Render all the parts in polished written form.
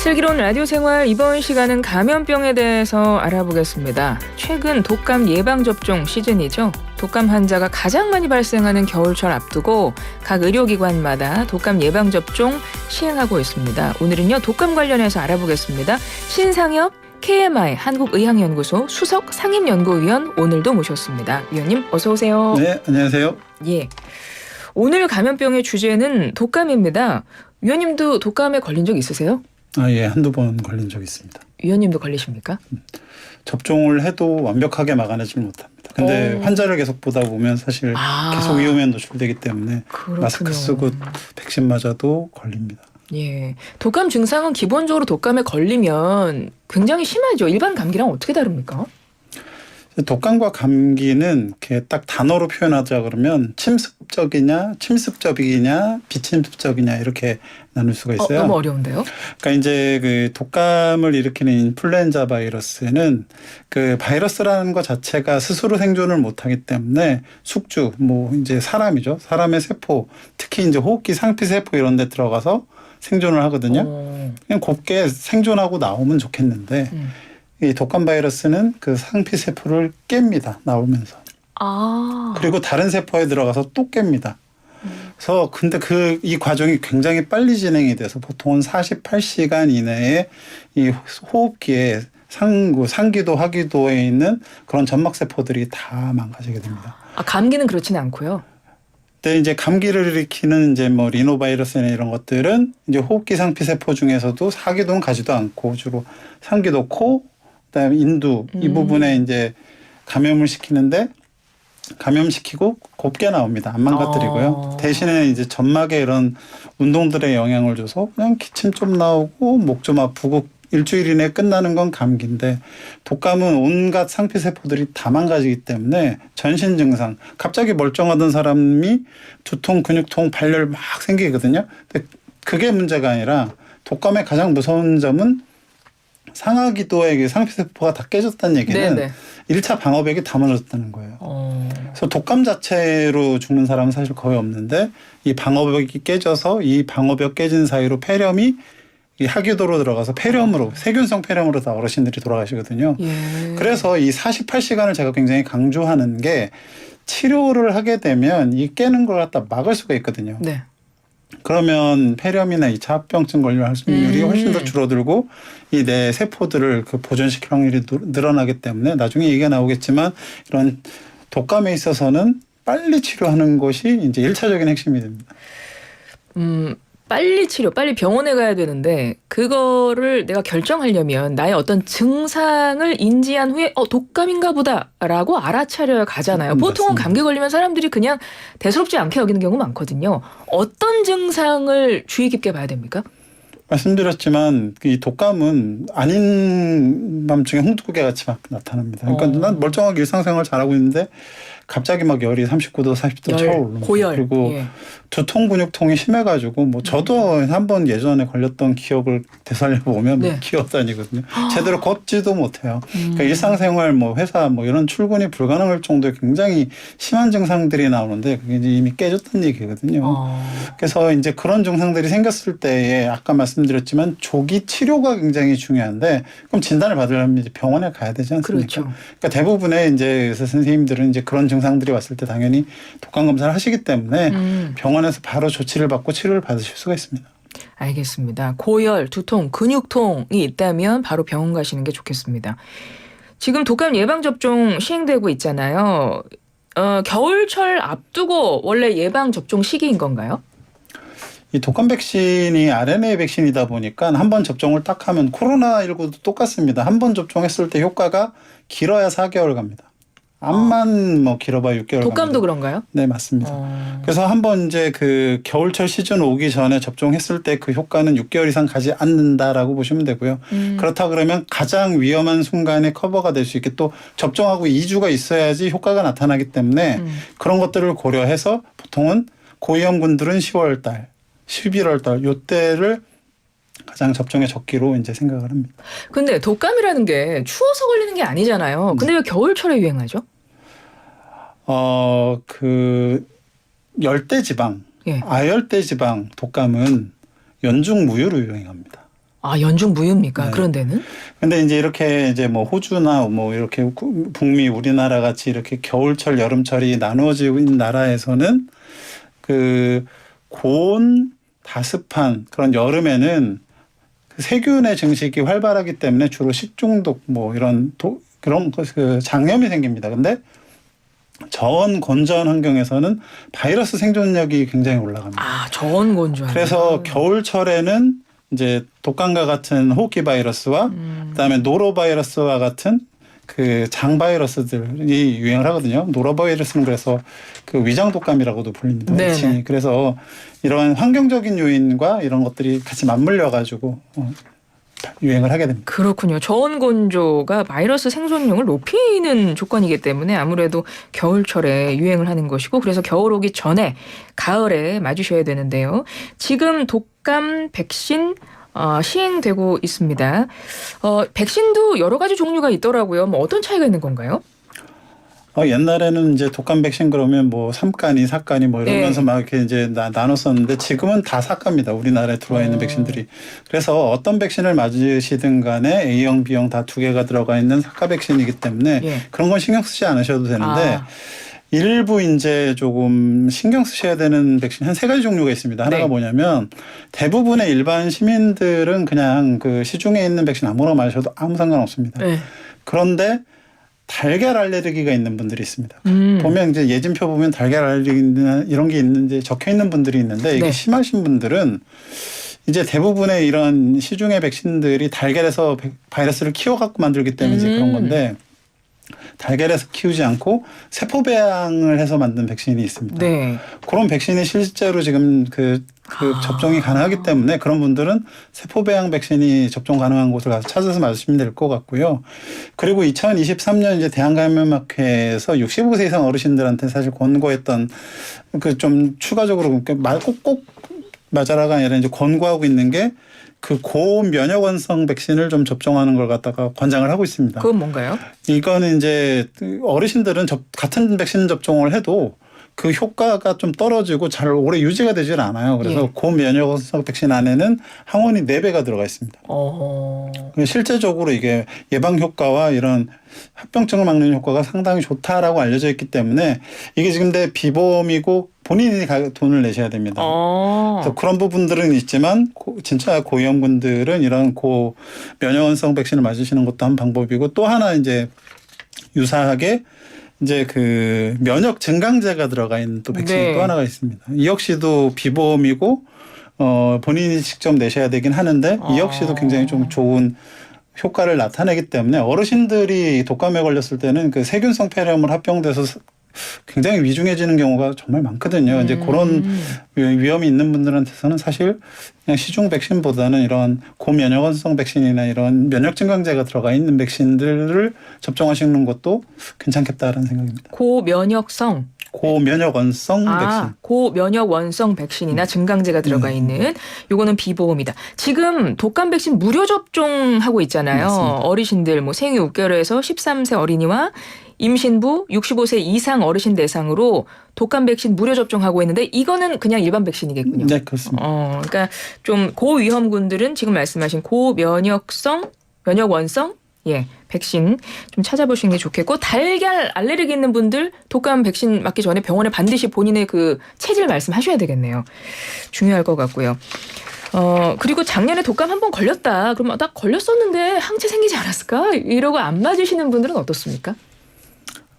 슬기로운 라디오 생활 이번 시간은 감염병에 대해서 알아보겠습니다. 최근 독감 예방접종 시즌이죠. 독감 환자가 가장 많이 발생하는 겨울철 앞두고 각 의료기관마다 독감 예방접종 시행하고 있습니다. 오늘은요, 독감 관련해서 알아보겠습니다. 신상엽 KMI 한국의학연구소 수석 상임연구위원 오늘도 모셨습니다. 위원님 어서 오세요. 네, 안녕하세요. 예, 오늘 감염병의 주제는 독감입니다. 위원님도 독감에 걸린 적 있으세요? 예, 한두 번 걸린 적이 있습니다. 위원님도 걸리십니까? 접종을 해도 완벽하게 막아내지 못합니다. 근데 환자를 계속 보다 보면 사실 계속 위험에 노출되기 때문에 그렇군요. 마스크 쓰고 백신 맞아도 걸립니다. 예, 독감 증상은 기본적으로 독감에 걸리면 굉장히 심하죠. 일반 감기랑 어떻게 다릅니까? 독감과 감기는 이렇게 딱 단어로 표현하자 그러면 침습적이냐, 침습적이냐, 비침습적이냐 이렇게 나눌 수가 있어요. 너무 어려운데요? 그러니까 이제 그 독감을 일으키는 인플루엔자 바이러스는 그 바이러스라는 것 자체가 스스로 생존을 못하기 때문에 숙주, 뭐 이제 사람이죠. 사람의 세포, 특히 이제 호흡기 상피 세포 이런 데 들어가서 생존을 하거든요. 그냥 곱게 생존하고 나오면 좋겠는데 이 독감 바이러스는 그 상피 세포를 깹니다. 나오면서. 그리고 다른 세포에 들어가서 또 깹니다. 그래서 근데 이 과정이 굉장히 빨리 진행이 돼서 보통은 48시간 이내에 이 호흡기에 상기도 하기도에 있는 그런 점막 세포들이 다 망가지게 됩니다. 감기는 그렇지는 않고요. 근데 이제 감기를 일으키는 이제 뭐 리노바이러스나 이런 것들은 이제 호흡기 상피 세포 중에서도 사기도는 가지도 않고 주로 상기도 코, 그다음에 인두 이 부분에 이제 감염을 시키는데 감염시키고 곱게 나옵니다. 안 망가뜨리고요. 대신에 이제 점막에 이런 운동들의 영향을 줘서 그냥 기침 좀 나오고 목 좀 아프고 일주일 이내에 끝나는 건 감기인데 독감은 온갖 상피 세포들이 다 망가지기 때문에 전신 증상 갑자기 멀쩡하던 사람이 두통, 근육통, 발열 막 생기거든요. 근데 그게 문제가 아니라 독감의 가장 무서운 점은 상하기도의 상피세포가 다 깨졌다는 얘기는 네네. 1차 방어벽이 다 무너졌다는 거예요. 그래서 독감 자체로 죽는 사람은 사실 거의 없는데 이 방어벽이 깨져서 이 방어벽 깨진 사이로 폐렴이 이 하기도로 들어가서 폐렴으로 세균성 폐렴으로 다 어르신들이 돌아가시거든요. 그래서 이 48시간을 제가 굉장히 강조하는 게 치료를 하게 되면 이 깨는 걸 갖다 막을 수가 있거든요. 네. 그러면 폐렴이나 2차 합병증 걸릴 확률이 훨씬 더 줄어들고 이 내 세포들을 보존시킬 확률이 늘어나기 때문에 나중에 얘기가 나오겠지만 이런 독감에 있어서는 빨리 치료하는 것이 이제 1차적인 핵심이 됩니다. 빨리 치료, 빨리 병원에 가야 되는데 그거를 내가 결정하려면 나의 어떤 증상을 인지한 후에 독감인가 보다라고 알아차려야 가잖아요. 보통은 맞습니다. 감기 걸리면 사람들이 그냥 대수롭지 않게 여기는 경우 많거든요. 어떤 증상을 주의 깊게 봐야 됩니까? 말씀드렸지만 이 독감은 아닌 밤중에 홍두깨 같이 막 나타납니다. 그러니까 난 멀쩡하게 일상생활 잘하고 있는데 갑자기 막 열이 39도, 40도 차오르는 고열. 그리고 두통, 근육통이 심해가지고 뭐 저도 한번 예전에 걸렸던 기억을 되살려 보면 기어다니거든요. 제대로 걷지도 못해요. 그러니까 일상생활 뭐 회사 뭐 이런 출근이 불가능할 정도의 굉장히 심한 증상들이 나오는데 그게 이제 이미 깨졌다는 얘기거든요. 그래서 이제 그런 증상들이 생겼을 때에 아까 말씀드렸지만 조기 치료가 굉장히 중요한데 그럼 진단을 받으려면 이제 병원에 가야 되지 않습니까? 그렇죠. 그러니까 대부분의 이제 의사 선생님들은 이제 그런 증상들이 왔을 때 당연히 독감 검사를 하시기 때문에 병원에서 바로 조치를 받고 치료를 받으실 수가 있습니다. 알겠습니다. 고열, 두통, 근육통이 있다면 바로 병원 가시는 게 좋겠습니다. 지금 독감 예방접종 시행되고 있잖아요. 겨울철 앞두고 원래 예방접종 시기인 건가요? 이 독감 백신이 RNA 백신이다 보니까 한 번 접종을 딱 하면 코로나19도 똑같습니다. 한 번 접종했을 때 효과가 길어야 4개월 갑니다. 암만 뭐 길어봐야 6개월. 독감도 갑니다. 그런가요? 네, 맞습니다. 그래서 한번 이제 그 겨울철 시즌 오기 전에 접종했을 때 그 효과는 6개월 이상 가지 않는다라고 보시면 되고요. 그렇다 그러면 가장 위험한 순간에 커버가 될 수 있게 또 접종하고 2주가 있어야지 효과가 나타나기 때문에 그런 것들을 고려해서 보통은 고위험군들은 10월 달, 11월 달 요때를 가장 접종의 적기로 이제 생각을 합니다. 근데 독감이라는 게 추워서 걸리는 게 아니잖아요. 근데 왜 겨울철에 유행하죠? 그 열대지방, 아열대지방 독감은 연중 무휴로 유행합니다. 아, 연중 무휴입니까? 네. 그런 데는? 근데 이제 이렇게 이제 뭐 호주나 뭐 이렇게 북미 우리나라 같이 이렇게 겨울철 여름철이 나누어지고 있는 나라에서는 그 고온 다습한 그런 여름에는 그 세균의 증식이 활발하기 때문에 주로 식중독 뭐 이런 그런 그 장염이 생깁니다. 근데 저온 건조한 환경에서는 바이러스 생존력이 굉장히 올라갑니다. 아, 저온 건조. 그래서 겨울철에는 이제 독감과 같은 호흡기 바이러스와 그다음에 노로바이러스와 같은 그 장 바이러스들이 유행을 하거든요. 노로바이러스는 그래서 그 위장 독감이라고도 불립니다. 네네. 그래서 이러한 환경적인 요인과 이런 것들이 같이 맞물려 가지고 유행을 하게 됩니다. 그렇군요. 저온 건조가 바이러스 생존력을 높이는 조건이기 때문에 아무래도 겨울철에 유행을 하는 것이고 그래서 겨울 오기 전에 가을에 맞으셔야 되는데요. 지금 독감 백신 시행되고 있습니다. 백신도 여러 가지 종류가 있더라고요. 뭐 어떤 차이가 있는 건가요? 옛날에는 이제 독감 백신 그러면 뭐 3가니, 4가니 뭐 이러면서 막 이렇게 이제 나눴었는데 지금은 다 4가입니다. 우리나라에 들어와 있는 백신들이. 그래서 어떤 백신을 맞으시든 간에 A형, B형 다 2개가 들어가 있는 4가 백신이기 때문에 그런 건 신경 쓰지 않으셔도 되는데 일부 이제 조금 신경 쓰셔야 되는 백신 한 3가지 종류가 있습니다. 하나가 뭐냐면 대부분의 일반 시민들은 그냥 그 시중에 있는 백신 아무거나 맞으셔도 아무 상관없습니다. 그런데 달걀 알레르기가 있는 분들이 있습니다. 보면 이제 예진표 보면 달걀 알레르기나 이런 게 있는지 적혀 있는 분들이 있는데 이게 심하신 분들은 이제 대부분의 이런 시중의 백신들이 달걀에서 바이러스를 키워갖고 만들기 때문에 이제 그런 건데 달걀에서 키우지 않고 세포 배양을 해서 만든 백신이 있습니다. 그런 백신이 실제로 지금 그 접종이 가능하기 때문에 그런 분들은 세포 배양 백신이 접종 가능한 곳을 가서 찾아서 맞으시면 될 것 같고요. 그리고 2023년 이제 대한감염학회에서 65세 이상 어르신들한테 사실 권고했던 그 좀 추가적으로 꼭 맞아라가 아니라 이제 권고하고 있는 게 그 고면역원성 백신을 좀 접종하는 걸 갖다가 권장을 하고 있습니다. 그건 뭔가요? 이거는 이제 어르신들은 같은 백신 접종을 해도 그 효과가 좀 떨어지고 잘 오래 유지가 되질 않아요. 그래서 고면역원성 백신 안에는 항원이 4배가 들어가 있습니다. 실제적으로 이게 예방 효과와 이런 합병증을 막는 효과가 상당히 좋다라고 알려져 있기 때문에 이게 지금 비보험이고 본인이 돈을 내셔야 됩니다. 그래서 그런 부분들은 있지만 진짜 고위험군들은 이런 고면역원성 백신을 맞으시는 것도 한 방법이고 또 하나 이제 유사하게 이제 그 면역 증강제가 들어가 있는 또 백신이 또 하나가 있습니다. 이 역시도 비보험이고 본인이 직접 내셔야 되긴 하는데 이 역시도 굉장히 좀 좋은 효과를 나타내기 때문에 어르신들이 독감에 걸렸을 때는 그 세균성 폐렴을 합병돼서 굉장히 위중해지는 경우가 정말 많거든요. 이제 그런 위험이 있는 분들한테서는 사실 그냥 시중 백신보다는 이런 고면역원성 백신이나 이런 면역 증강제가 들어가 있는 백신들을 접종하시는 것도 괜찮겠다라는 생각입니다. 고면역원성 백신. 고면역원성 백신이나 증강제가 들어가 있는 요거는 비보험이다. 지금 독감 백신 무료 접종하고 있잖아요. 맞습니다. 어르신들 뭐 생후 6개월에서 13세 어린이와 임신부 65세 이상 어르신 대상으로 독감 백신 무료 접종하고 있는데 이거는 그냥 일반 백신이겠군요. 네, 그렇습니다. 그러니까 좀 고위험군들은 지금 말씀하신 고면역원성 백신 좀 찾아보시는 게 좋겠고 달걀 알레르기 있는 분들 독감 백신 맞기 전에 병원에 반드시 본인의 그 체질 말씀하셔야 되겠네요. 중요할 것 같고요. 그리고 작년에 독감 한 번 걸렸다. 그러면 나 걸렸었는데 항체 생기지 않았을까? 이러고 안 맞으시는 분들은 어떻습니까?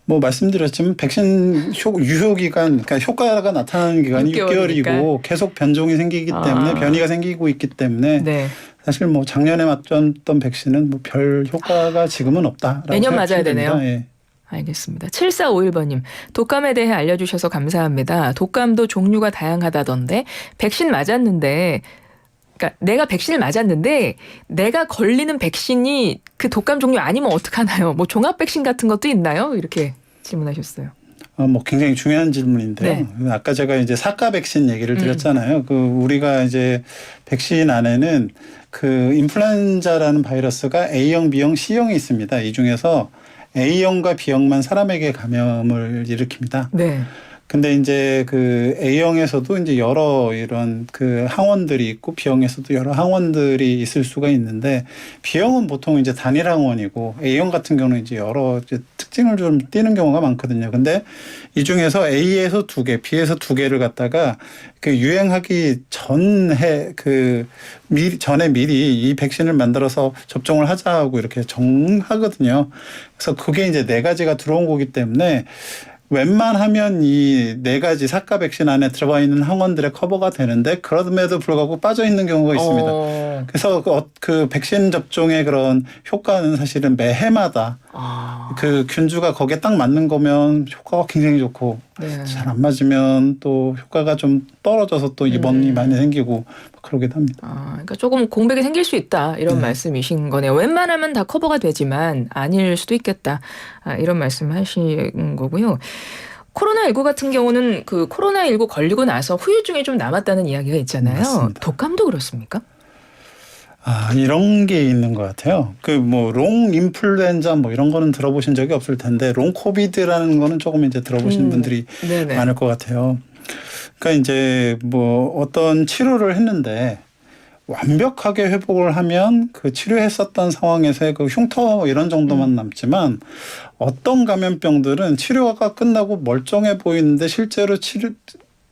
뭐 말씀드렸지만 백신 유효기간, 그러니까 효과가 나타나는 기간이 6개월이고 계속 변종이 생기기 때문에 변이가 생기고 있기 때문에 사실 뭐 작년에 맞았던 백신은 뭐 별 효과가 지금은 없다라고 매년 맞아야 되네요. 예. 알겠습니다. 7451번님. 독감에 대해 알려주셔서 감사합니다. 독감도 종류가 다양하다던데 백신 맞았는데 그러니까 내가 백신을 맞았는데 내가 걸리는 백신이 그 독감 종류 아니면 어떡하나요? 뭐 종합 백신 같은 것도 있나요? 이렇게 질문하셨어요. 뭐 굉장히 중요한 질문인데요. 아까 제가 이제 4가 백신 얘기를 드렸잖아요. 그 우리가 이제 백신 안에는 그 인플루엔자라는 바이러스가 A형, B형, C형이 있습니다. 이 중에서 A형과 B형만 사람에게 감염을 일으킵니다. 근데 이제 그 A형에서도 이제 여러 이런 그 항원들이 있고 B형에서도 여러 항원들이 있을 수가 있는데 B형은 보통 이제 단일 항원이고 A형 같은 경우는 이제 여러 이제 특징을 좀 띠는 경우가 많거든요. 근데 이 중에서 A에서 2개, B에서 2개를 갖다가 그 유행하기 전에 전에 미리 이 백신을 만들어서 접종을 하자고 이렇게 정하거든요. 그래서 그게 이제 4가지가 들어온 거기 때문에 웬만하면 이 4가지 사카 백신 안에 들어가 있는 항원들의 커버가 되는데 그럼에도 불구하고 빠져 있는 경우가 있습니다. 그래서 그 백신 접종의 그런 효과는 사실은 매해마다 그 균주가 거기에 딱 맞는 거면 효과가 굉장히 좋고 네. 잘 안 맞으면 또 효과가 좀 떨어져서 또 입원이 많이 생기고 그러기도 합니다. 그러니까 조금 공백이 생길 수 있다 이런 말씀이신 거네요. 웬만하면 다 커버가 되지만 아닐 수도 있겠다 이런 말씀하신 거고요. 코로나19 같은 경우는 그 코로나19 걸리고 나서 후유증이 좀 남았다는 이야기가 있잖아요. 맞습니다. 독감도 그렇습니까? 이런 게 있는 것 같아요. 롱 인플루엔자 이런 거는 들어보신 적이 없을 텐데, 롱 코비드라는 거는 조금 이제 들어보신 분들이 네네. 많을 것 같아요. 그러니까 이제 어떤 치료를 했는데, 완벽하게 회복을 하면 그 치료했었던 상황에서의 그 흉터 이런 정도만 남지만 어떤 감염병들은 치료가 끝나고 멀쩡해 보이는데 실제로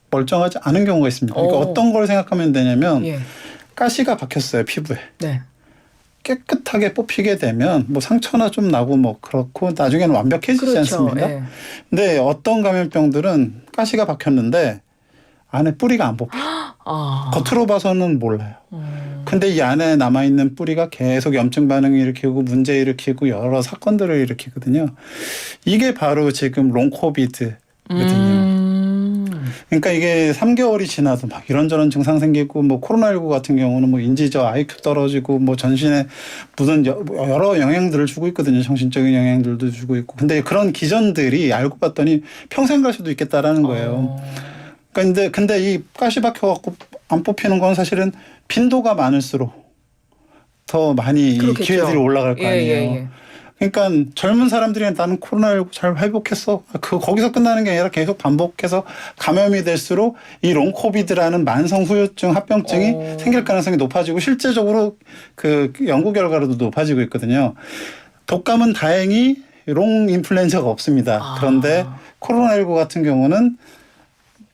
멀쩡하지 않은 경우가 있습니다. 그러니까 어떤 걸 생각하면 되냐면 가시가 박혔어요, 피부에. 네. 깨끗하게 뽑히게 되면 상처나 좀 나고 그렇고 나중에는 완벽해지지 그렇죠. 않습니까? 네. 근데 어떤 감염병들은 가시가 박혔는데 안에 뿌리가 안 뽑혀요. 겉으로 봐서는 몰라요. 근데 이 안에 남아있는 뿌리가 계속 염증 반응을 일으키고 문제 일으키고 여러 사건들을 일으키거든요. 이게 바로 지금 롱코비드거든요. 그러니까 이게 3개월이 지나도 이런저런 증상 생기고 코로나19 같은 경우는 인지저 IQ 떨어지고 전신에 무슨 여러 영향들을 주고 있거든요. 정신적인 영향들도 주고 있고. 근데 그런 기전들이 알고 봤더니 평생 갈 수도 있겠다라는 거예요. 근데 이 가시 박혀갖고 안 뽑히는 건 사실은 빈도가 많을수록 더 많이 이 기회들이 올라갈 거 아니에요. 그러니까 젊은 사람들이 나는 코로나19 잘 회복했어. 거기서 끝나는 게 아니라 계속 반복해서 감염이 될수록 이 롱코비드라는 만성 후유증 합병증이 생길 가능성이 높아지고 실제적으로 그 연구 결과로도 높아지고 있거든요. 독감은 다행히 롱 인플루엔자가 없습니다. 그런데 코로나19 같은 경우는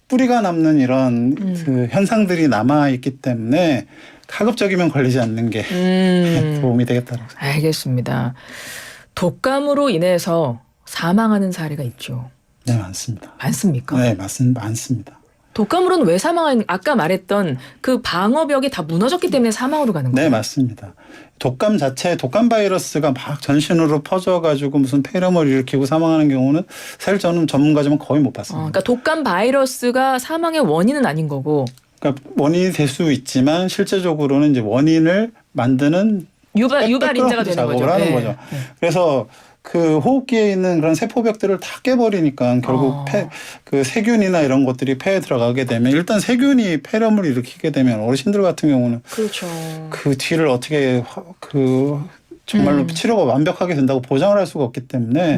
뿌리가 남는 이런 그 현상들이 남아있기 때문에 가급적이면 걸리지 않는 게 도움이 되겠다고 생각합니다. 알겠습니다. 독감으로 인해서 사망하는 사례가 있죠. 네, 많습니다. 많습니까? 네, 많습니다. 독감으로는 왜 사망하는, 아까 말했던 그 방어벽이 다 무너졌기 때문에 사망으로 가는 거예요? 네, 맞습니다. 독감 바이러스가 막 전신으로 퍼져가지고 무슨 폐렴을 일으키고 사망하는 경우는 사실 저는 전문가지만 거의 못 봤습니다. 그러니까 독감 바이러스가 사망의 원인은 아닌 거고. 그러니까 원인이 될 수 있지만 실제적으로는 이제 원인을 만드는 유발인자가 되는 거죠. 하는 거죠. 그래서 그 호흡기에 있는 그런 세포벽들을 다 깨버리니까 결국 그 세균이나 이런 것들이 폐에 들어가게 되면 일단 세균이 폐렴을 일으키게 되면 어르신들 같은 경우는 그렇죠. 그 뒤를 어떻게 정말로 치료가 완벽하게 된다고 보장을 할 수가 없기 때문에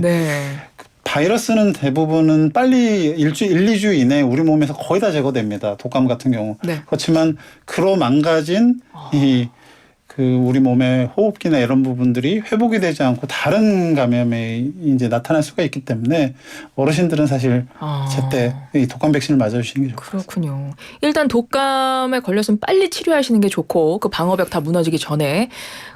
바이러스는 대부분은 빨리 1, 2주 이내에 우리 몸에서 거의 다 제거됩니다. 독감 같은 경우. 그렇지만 그로 망가진 우리 몸의 호흡기나 이런 부분들이 회복이 되지 않고 다른 감염에 이제 나타날 수가 있기 때문에 어르신들은 사실 제때 이 독감 백신을 맞아주시는 게 좋습니다. 그렇군요. 일단 독감에 걸렸으면 빨리 치료하시는 게 좋고 그 방어벽 다 무너지기 전에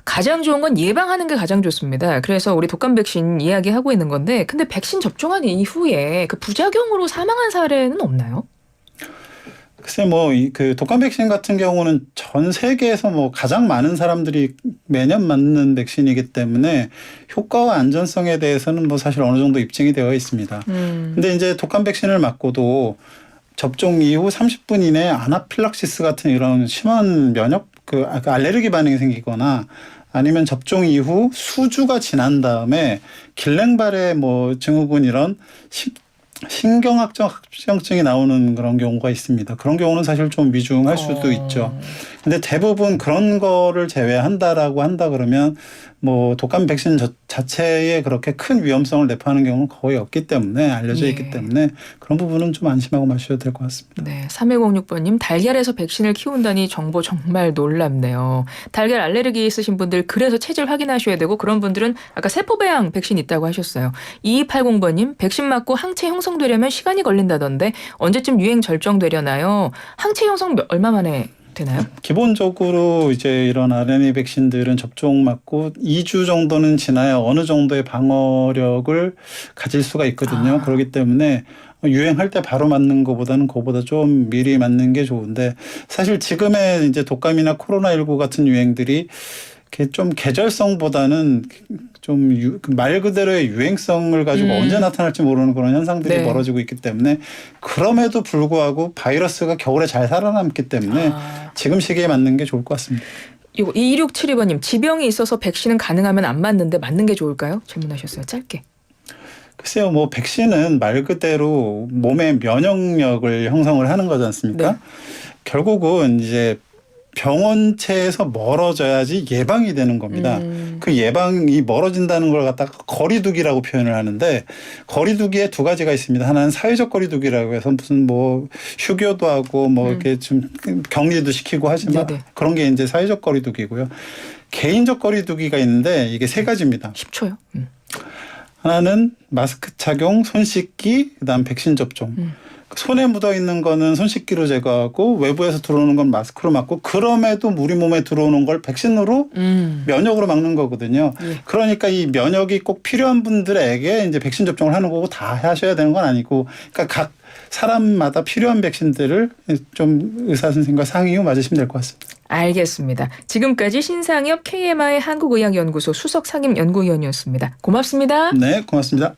가장 좋은 건 예방하는 게 가장 좋습니다. 그래서 우리 독감 백신 이야기하고 있는 건데 근데 백신 접종한 이후에 그 부작용으로 사망한 사례는 없나요? 글쎄 그 독감 백신 같은 경우는 전 세계에서 가장 많은 사람들이 매년 맞는 백신이기 때문에 효과와 안전성에 대해서는 사실 어느 정도 입증이 되어 있습니다. 근데 이제 독감 백신을 맞고도 접종 이후 30분 이내에 아나필락시스 같은 이런 심한 면역 알레르기 반응이 생기거나 아니면 접종 이후 수주가 지난 다음에 길랭발의 증후군 이런 신경학적 합병증이 나오는 그런 경우가 있습니다. 그런 경우는 사실 좀 위중할 수도 있죠. 근데 대부분 그런 거를 제외한다라고 한다 그러면 독감 백신 자체에 그렇게 큰 위험성을 내포하는 경우는 거의 없기 때문에 알려져 예. 있기 때문에 그런 부분은 좀 안심하고 마셔도 될 것 같습니다. 네, 3106번님 달걀에서 백신을 키운다니 정보 정말 놀랍네요. 달걀 알레르기 있으신 분들 그래서 체질 확인하셔야 되고 그런 분들은 아까 세포배양 백신 있다고 하셨어요. 2280번님 백신 맞고 항체 형성되려면 시간이 걸린다던데 언제쯤 유행 절정되려나요? 항체 형성 얼마 만에 되나요? 기본적으로 이제 이런 RNA 백신들은 접종 맞고 2주 정도는 지나야 어느 정도의 방어력을 가질 수가 있거든요. 그렇기 때문에 유행할 때 바로 맞는 것보다는 그거보다 좀 미리 맞는 게 좋은데 사실 지금의 이제 독감이나 코로나19 같은 유행들이 이렇게 좀 계절성보다는 좀 말 그대로의 유행성을 가지고 언제 나타날지 모르는 그런 현상들이 네. 벌어지고 있기 때문에 그럼에도 불구하고 바이러스가 겨울에 잘 살아남기 때문에 지금 시기에 맞는 게 좋을 것 같습니다. 이거 2672번님 지병이 있어서 백신은 가능하면 안 맞는데 맞는 게 좋을까요? 질문하셨어요. 짧게. 글쎄요, 뭐 백신은 말 그대로 몸의 면역력을 형성을 하는 거지 않습니까? 네. 결국은 이제 병원체에서 멀어져야지 예방이 되는 겁니다. 그 예방이 멀어진다는 걸 갖다가 거리두기라고 표현을 하는데 거리두기에 두 가지가 있습니다. 하나는 사회적 거리두기라고 해서 무슨 뭐 휴교도 하고 뭐 이렇게 좀 격리도 시키고 하지만 네네. 그런 게 이제 사회적 거리두기고요. 개인적 거리두기가 있는데 이게 세 가지입니다. 10초요. 하나는 마스크 착용, 손 씻기, 그다음 백신 접종. 손에 묻어 있는 거는 손 씻기로 제거하고 외부에서 들어오는 건 마스크로 막고 그럼에도 우리 몸에 들어오는 걸 백신으로 면역으로 막는 거거든요. 예. 그러니까 이 면역이 꼭 필요한 분들에게 이제 백신 접종을 하는 거고 다 하셔야 되는 건 아니고 그러니까 각 사람마다 필요한 백신들을 좀 의사 선생님과 상의 후 맞으시면 될 것 같습니다. 알겠습니다. 지금까지 신상엽 KMI 한국의학연구소 수석 상임연구위원이었습니다. 고맙습니다. 네, 고맙습니다.